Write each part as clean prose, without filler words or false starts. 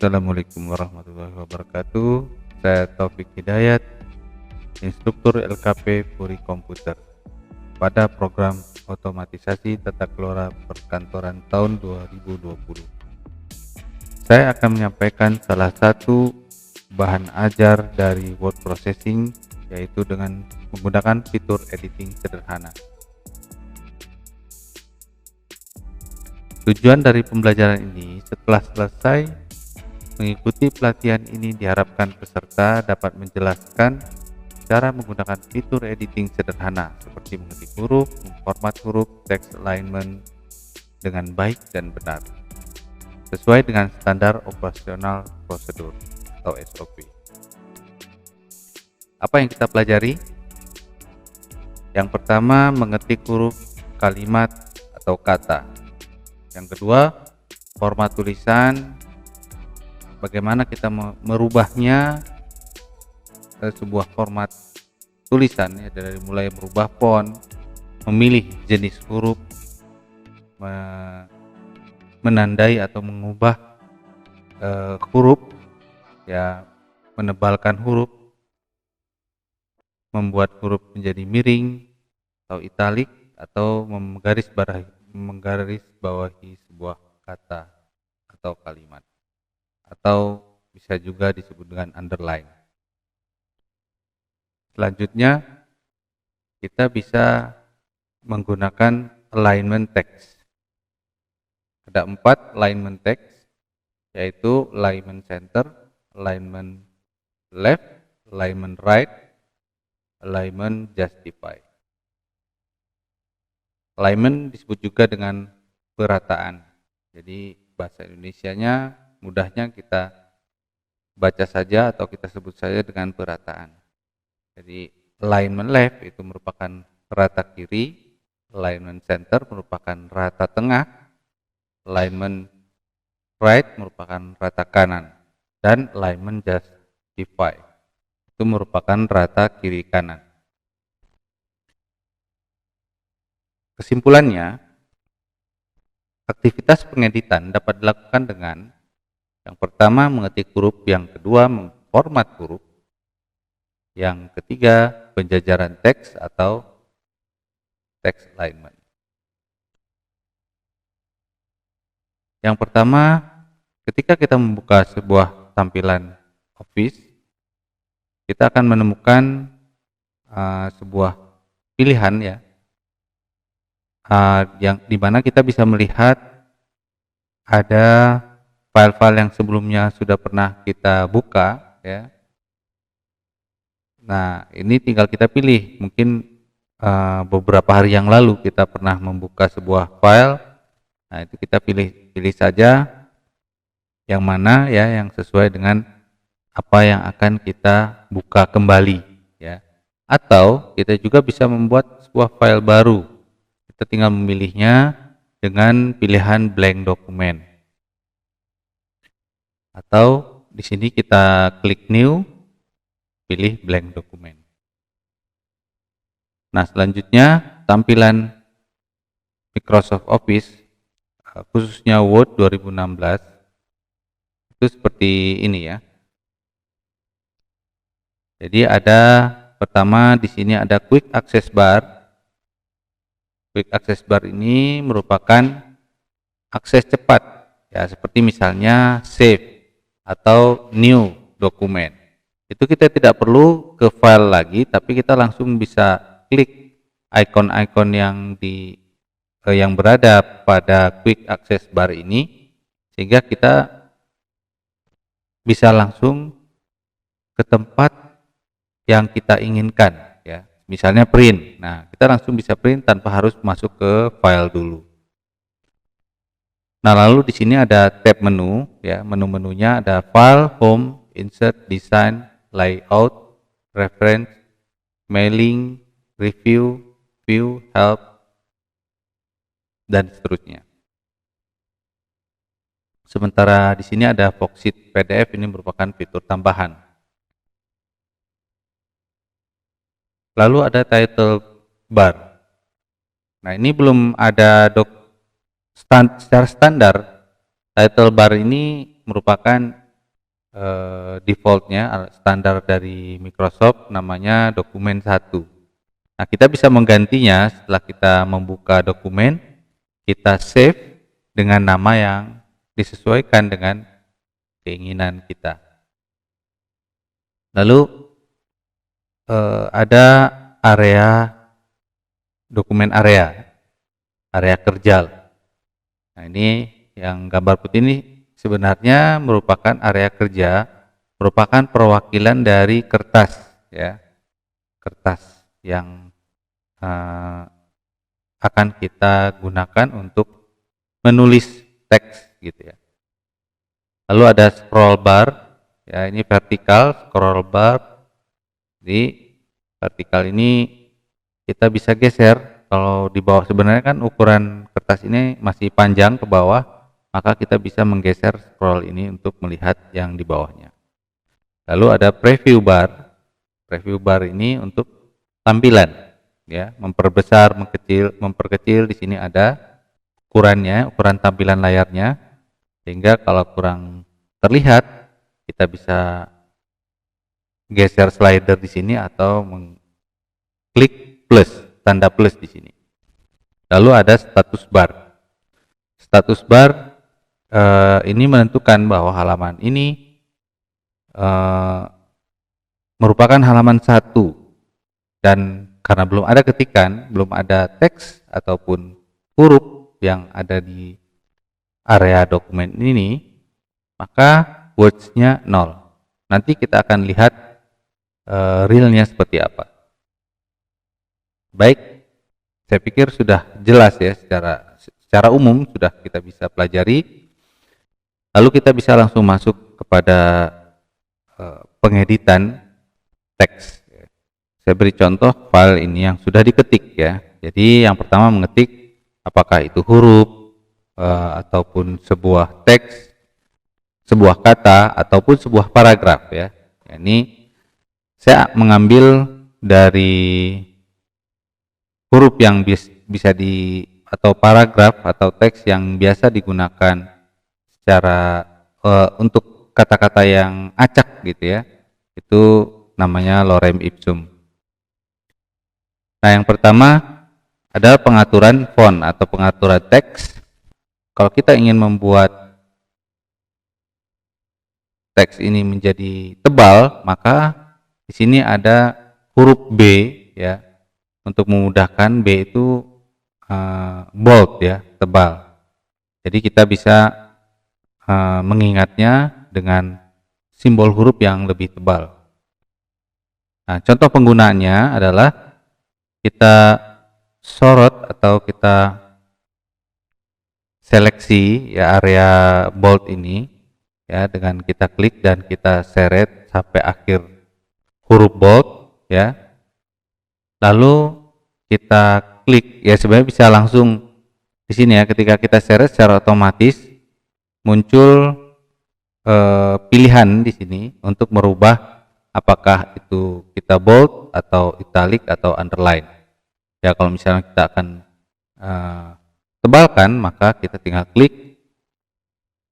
Assalamualaikum warahmatullahi wabarakatuh. Saya Taufik Hidayat, instruktur LKP Puri Komputer pada program otomatisasi tata kelola perkantoran tahun 2020. Saya akan menyampaikan salah satu bahan ajar dari word processing, yaitu dengan menggunakan fitur editing sederhana. Tujuan dari pembelajaran ini, setelah selesai mengikuti pelatihan ini, diharapkan peserta dapat menjelaskan cara menggunakan fitur editing sederhana seperti mengetik huruf, memformat huruf, text alignment dengan baik dan benar sesuai dengan standar operasional prosedur atau SOP. Apa yang kita pelajari? Yang pertama, mengetik huruf, kalimat atau kata. Yang kedua, format tulisan, bagaimana kita merubahnya sebuah format tulisan, ya, dari mulai merubah font, memilih jenis huruf, menandai atau mengubah huruf, ya, menebalkan huruf, membuat huruf menjadi miring atau italik, atau menggaris bawahi sebuah kata atau kalimat, atau bisa juga disebut dengan underline. Selanjutnya, kita bisa menggunakan alignment text. Ada 4 alignment text, yaitu alignment center, alignment left, alignment right, alignment justify. Alignment disebut juga dengan perataan. Jadi bahasa Indonesianya mudahnya kita baca saja atau kita sebut saja dengan perataan. Jadi alignment left itu merupakan rata kiri, alignment center merupakan rata tengah, alignment right merupakan rata kanan, dan alignment justify itu merupakan rata kiri kanan. Kesimpulannya, aktivitas pengeditan dapat dilakukan dengan yang pertama mengetik huruf, yang kedua memformat huruf, yang ketiga penjajaran teks atau text alignment. Yang pertama, ketika kita membuka sebuah tampilan Office, kita akan menemukan sebuah pilihan, ya, yang dimana kita bisa melihat ada file-file yang sebelumnya sudah pernah kita buka, ya. Nah, ini tinggal kita pilih. Mungkin beberapa hari yang lalu kita pernah membuka sebuah file. Nah, itu kita pilih saja yang mana, ya, yang sesuai dengan apa yang akan kita buka kembali, ya. Atau kita juga bisa membuat sebuah file baru. Kita tinggal memilihnya dengan pilihan blank document. Atau di sini kita klik new, pilih blank document. Nah, selanjutnya tampilan Microsoft Office khususnya Word 2016 itu seperti ini, ya. Jadi ada pertama di sini ada quick access bar. Quick access bar ini merupakan akses cepat, ya, seperti misalnya save atau new document. Itu kita tidak perlu ke file lagi, tapi kita langsung bisa klik icon-icon yang berada pada quick access bar ini, sehingga kita bisa langsung ke tempat yang kita inginkan, ya. Misalnya print. Nah, kita langsung bisa print tanpa harus masuk ke file dulu. Nah, lalu di sini ada tab menu, ya. Menu-menunya ada file, home, insert, design, layout, reference, mailing, review, view, help, dan seterusnya. Sementara di sini ada Voxit PDF, ini merupakan fitur tambahan. Lalu ada title bar. Nah, ini belum ada secara standar. Title bar ini merupakan defaultnya standar dari Microsoft namanya dokumen 1. Nah, kita bisa menggantinya setelah kita membuka dokumen, kita save dengan nama yang disesuaikan dengan keinginan kita. Lalu ada area dokumen area kerja. Nah, ini yang gambar putih ini sebenarnya merupakan area kerja, merupakan perwakilan dari kertas, ya, kertas yang akan kita gunakan untuk menulis teks, gitu ya. Lalu ada scroll bar, ya, ini vertikal scroll bar. Di vertikal ini kita bisa geser. Kalau di bawah sebenarnya kan ukuran kertas ini masih panjang ke bawah, maka kita bisa menggeser scroll ini untuk melihat yang di bawahnya. Lalu ada preview bar. Preview bar ini untuk tampilan, ya, memperbesar, memperkecil. Di sini ada ukurannya, ukuran tampilan layarnya, sehingga kalau kurang terlihat kita bisa geser slider di sini atau mengklik plus, tanda plus di sini. Lalu ada status bar. Status bar ini menentukan bahwa halaman ini merupakan halaman 1, dan karena belum ada ketikan, belum ada teks ataupun huruf yang ada di area dokumen ini, maka words-nya 0. Nanti kita akan lihat realnya seperti apa. Baik, saya pikir sudah jelas ya, secara umum sudah kita bisa pelajari. Lalu kita bisa langsung masuk kepada pengeditan teks. Saya beri contoh file ini yang sudah diketik, ya. Jadi yang pertama mengetik apakah itu huruf ataupun sebuah teks, sebuah kata ataupun sebuah paragraf, ya. Ini saya mengambil dari huruf yang bisa atau paragraf atau teks yang biasa digunakan secara untuk kata-kata yang acak, gitu ya. Itu namanya lorem ipsum. Nah, yang pertama adalah pengaturan font atau pengaturan teks. Kalau kita ingin membuat teks ini menjadi tebal, maka di sini ada huruf B, ya. Untuk memudahkan, B itu bold, ya, tebal. Jadi kita bisa mengingatnya dengan simbol huruf yang lebih tebal. Nah, contoh penggunaannya adalah kita sorot atau kita seleksi, ya, area bold ini, ya, dengan kita klik dan kita seret sampai akhir huruf bold, ya. Lalu kita klik, ya, sebenarnya bisa langsung di sini, ya, ketika kita seret secara otomatis muncul pilihan di sini untuk merubah apakah itu kita bold atau italic atau underline. Ya, kalau misalnya kita akan tebalkan, maka kita tinggal klik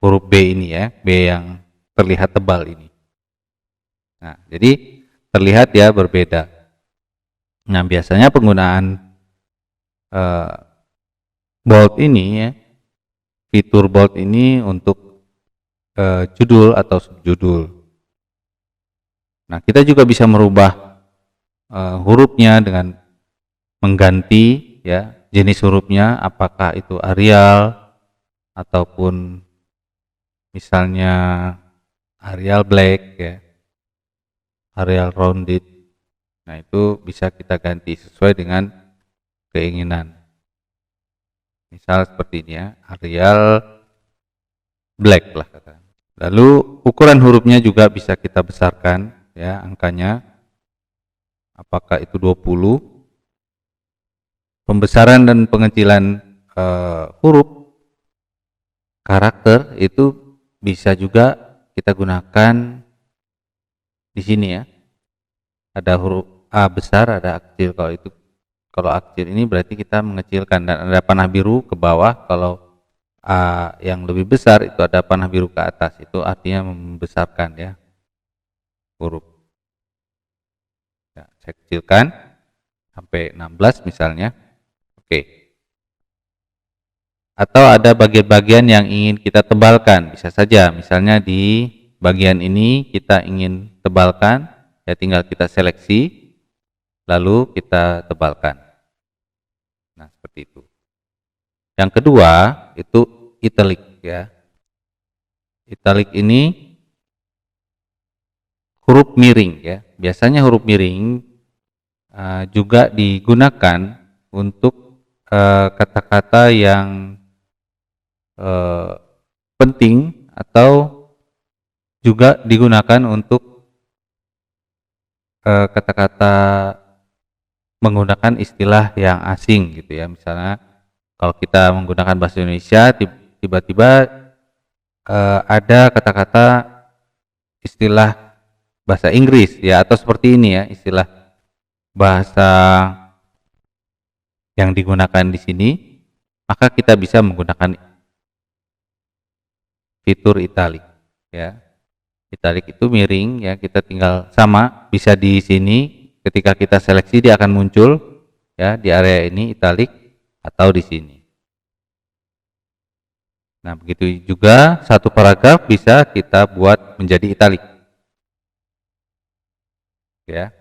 huruf B ini, ya, B yang terlihat tebal ini. Nah, jadi terlihat, ya, berbeda. Nah, biasanya penggunaan bold ini, ya, fitur bold ini untuk judul atau subjudul. Nah, kita juga bisa merubah hurufnya dengan mengganti, ya, jenis hurufnya, apakah itu Arial ataupun misalnya Arial Black, ya, Arial Rounded. Nah, itu bisa kita ganti sesuai dengan keinginan. Misal seperti ini, ya, Arial Black lah kata. Lalu ukuran hurufnya juga bisa kita besarkan, ya, angkanya. Apakah itu 20. Pembesaran dan pengecilan huruf karakter itu bisa juga kita gunakan di sini, ya. Ada huruf A besar, ada A kecil. Kalau A kecil ini berarti kita mengecilkan, dan ada panah biru ke bawah. Kalau A yang lebih besar itu ada panah biru ke atas, itu artinya membesarkan, ya. huruf. Ya, saya kecilkan sampai 16 misalnya. Oke. Atau ada bagian-bagian yang ingin kita tebalkan, bisa saja misalnya di bagian ini kita ingin tebalkan, ya tinggal kita seleksi lalu kita tebalkan. Nah, seperti itu. Yang kedua itu italic ya. Italic ini huruf miring ya. Biasanya huruf miring juga digunakan untuk kata-kata yang penting atau juga digunakan untuk kata-kata menggunakan istilah yang asing gitu ya. Misalnya kalau kita menggunakan bahasa Indonesia tiba-tiba ada kata-kata istilah bahasa Inggris ya, atau seperti ini ya, istilah bahasa yang digunakan di sini, maka kita bisa menggunakan fitur italic ya. Italic itu miring ya, kita tinggal sama bisa di sini ketika kita seleksi dia akan muncul ya di area ini italic atau di sini. Nah, begitu juga satu paragraf bisa kita buat menjadi italic. Ya.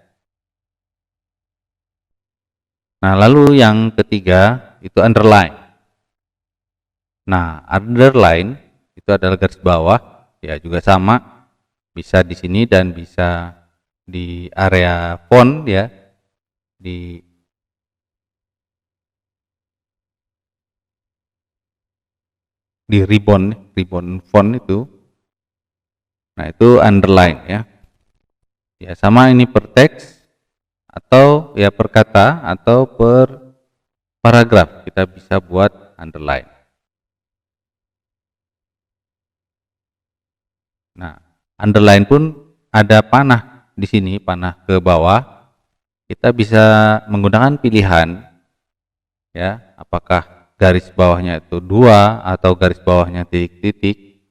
Nah, lalu yang ketiga itu underline. Nah, underline itu adalah garis bawah, ya juga sama, bisa di sini dan bisa di area font ya, di ribbon font itu. Nah, itu underline ya. Ya, sama ini per teks atau ya per kata atau per paragraf kita bisa buat underline. Nah, underline pun ada panah di sini, panah ke bawah. Kita bisa menggunakan pilihan ya, apakah garis bawahnya itu 2 atau garis bawahnya titik-titik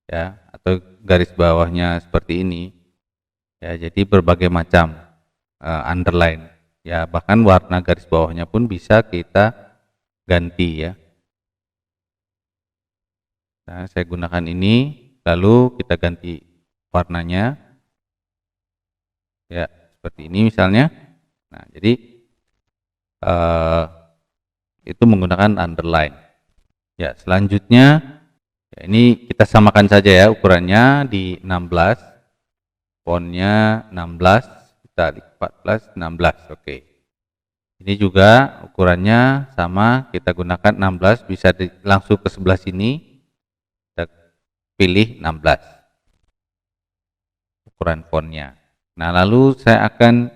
ya, atau garis bawahnya seperti ini. Ya, jadi berbagai macam underline ya, bahkan warna garis bawahnya pun bisa kita ganti ya. Nah, saya gunakan ini lalu kita ganti warnanya ya, seperti ini misalnya. Nah, jadi itu menggunakan underline ya. Selanjutnya ya, ini kita samakan saja ya, ukurannya di 16, fontnya 16, kita di 14, 16. Oke. Ini juga ukurannya sama, kita gunakan 16, bisa langsung ke sebelah sini, kita pilih 16 ukuran fontnya. Nah, lalu saya akan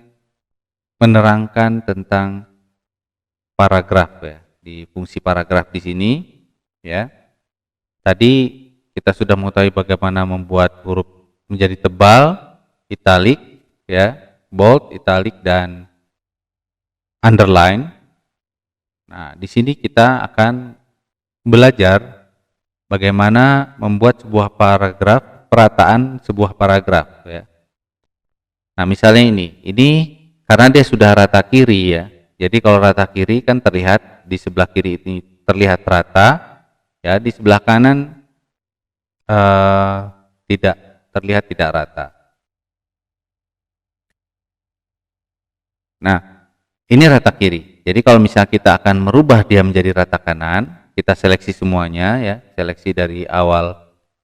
menerangkan tentang paragraf ya, di fungsi paragraf di sini ya. Tadi kita sudah mengetahui bagaimana membuat huruf menjadi tebal, italic ya, bold, italic dan underline. Nah, di sini kita akan belajar bagaimana membuat sebuah paragraf, perataan sebuah paragraf ya. Nah, misalnya ini karena dia sudah rata kiri ya. Jadi kalau rata kiri kan terlihat di sebelah kiri ini terlihat rata ya, di sebelah kanan tidak terlihat, tidak rata. Nah, ini rata kiri. Jadi kalau misalnya kita akan merubah dia menjadi rata kanan, kita seleksi semuanya ya, seleksi dari awal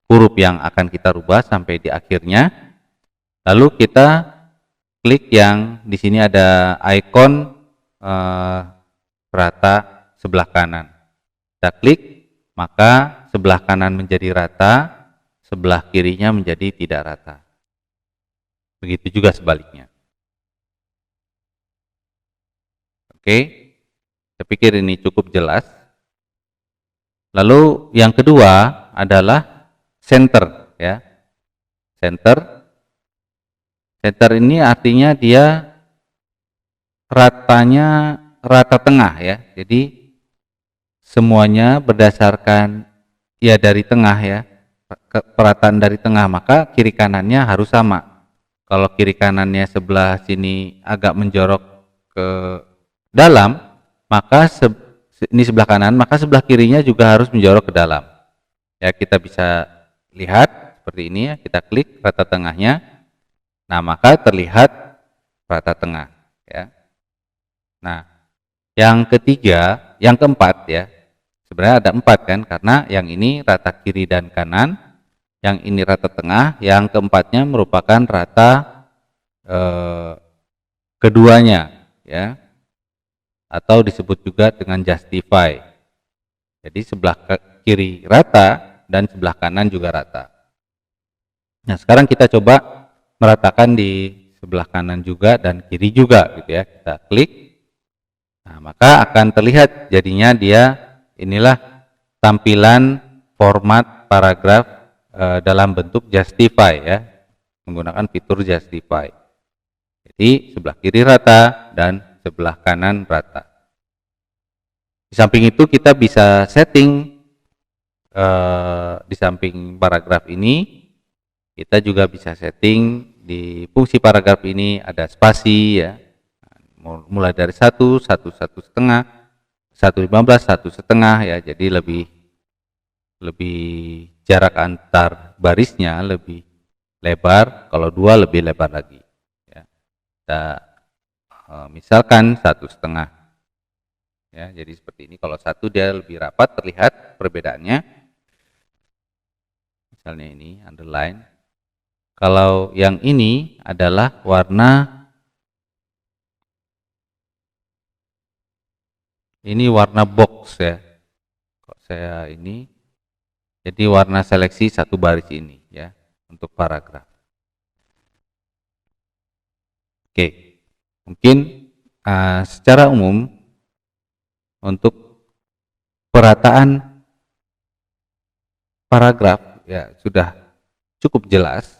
huruf yang akan kita rubah sampai di akhirnya. Lalu kita klik yang di sini ada ikon rata sebelah kanan. Kita klik, maka sebelah kanan menjadi rata, sebelah kirinya menjadi tidak rata. Begitu juga sebaliknya. Oke, saya pikir ini cukup jelas. Lalu yang kedua adalah center ya. Center ini artinya dia ratanya rata tengah ya. Jadi semuanya berdasarkan ya dari tengah ya, perataan dari tengah, maka kiri kanannya harus sama. Kalau kiri kanannya sebelah sini agak menjorok ke dalam, maka ini sebelah kanan, maka sebelah kirinya juga harus menjorok ke dalam. Ya, kita bisa lihat seperti ini ya, kita klik rata tengahnya. Nah, maka terlihat rata tengah ya. Nah, yang ketiga, yang keempat ya. Sebenarnya ada 4 kan, karena yang ini rata kiri dan kanan, yang ini rata tengah, yang keempatnya merupakan rata keduanya ya, atau disebut juga dengan justify. Jadi sebelah kiri rata dan sebelah kanan juga rata. Nah, sekarang kita coba meratakan di sebelah kanan juga dan kiri juga gitu ya. Kita klik. Nah, maka akan terlihat jadinya dia inilah tampilan format paragraf dalam bentuk justify ya, menggunakan fitur justify. Jadi sebelah kiri rata dan sebelah kanan rata. Di samping itu kita bisa setting di samping paragraf ini, kita juga bisa setting di fungsi paragraf ini ada spasi ya, mulai dari 1, 1, 1,5, 1,15, 1,5 ya, jadi lebih jarak antar barisnya lebih lebar, kalau 2 lebih lebar lagi. Kita misalkan 1,5 ya, jadi seperti ini. Kalau 1 dia lebih rapat, terlihat perbedaannya. Misalnya ini underline. Kalau yang ini adalah warna box ya. Kalau saya ini jadi warna seleksi 1 baris ini ya untuk paragraf. Oke, mungkin secara umum untuk perataan paragraf ya sudah cukup jelas.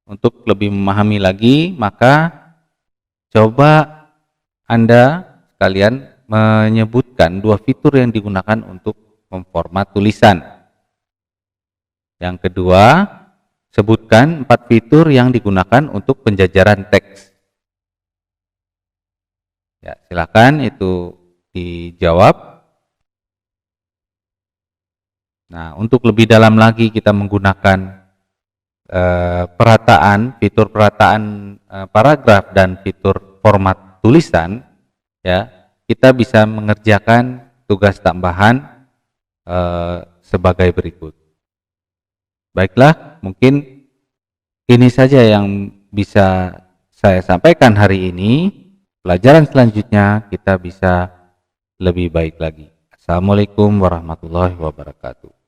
Untuk lebih memahami lagi, maka coba Anda sekalian menyebutkan 2 fitur yang digunakan untuk memformat tulisan. Yang kedua, sebutkan 4 fitur yang digunakan untuk penjajaran teks. Ya, silakan itu dijawab. Nah, untuk lebih dalam lagi kita menggunakan fitur perataan paragraf dan fitur format tulisan ya, kita bisa mengerjakan tugas tambahan sebagai berikut. Baiklah, mungkin ini saja yang bisa saya sampaikan hari ini. Pelajaran selanjutnya kita bisa lebih baik lagi. Assalamualaikum warahmatullahi wabarakatuh.